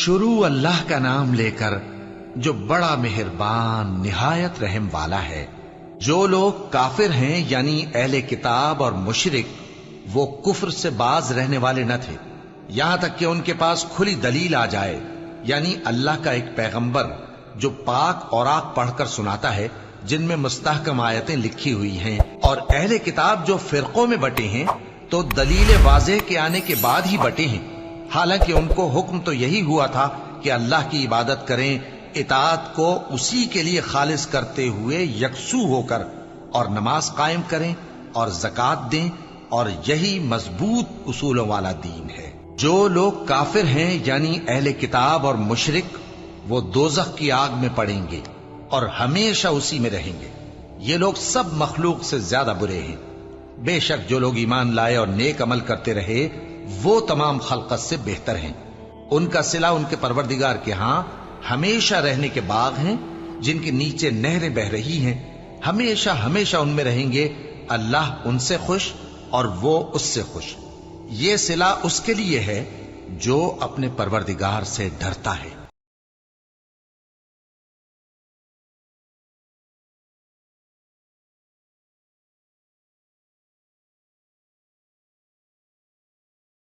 शुरू अल्लाह का नाम लेकर जो बड़ा मेहरबान निहायत रहम वाला है। जो लोग काफिर हैं यानी अहले किताब और मुशरिक, वो कुफ्र से बाज रहने वाले न थे यहां तक कि उनके पास खुली दलील आ जाए, यानी अल्लाह का एक पैगंबर जो पाक और आक पढ़कर सुनाता है जिनमें मुस्तहकम आयतें लिखी हुई हैं, और अहले किताब जो फिरकों में बटे हैं तो दलील वाज़ेह के आने के बाद ही बटे हैं। हालांकि उनको हुक्म तो यही हुआ था कि अल्लाह की इबादत करें, इताअत को उसी के लिए खालिस करते हुए यकसू होकर, और नमाज कायम करें और ज़कात दें, और यही मजबूत उसूलों वाला दीन है। जो लोग काफिर हैं यानी अहले किताब और मुशरिक, वो दोज़ख की आग में पड़ेंगे और हमेशा उसी में रहेंगे। ये लोग सब मखलूक से ज्यादा बुरे हैं। बेशक जो लोग ईमान लाए और नेक अमल करते रहे वो तमाम खल्कत से बेहतर हैं। उनका सिला उनके परवरदिगार के यहां हमेशा रहने के बाग हैं जिनके नीचे नहरें बह रही हैं। हमेशा हमेशा उनमें रहेंगे। अल्लाह उनसे खुश और वो उससे खुश। ये सिला उसके लिए है जो अपने परवरदिगार से डरता है।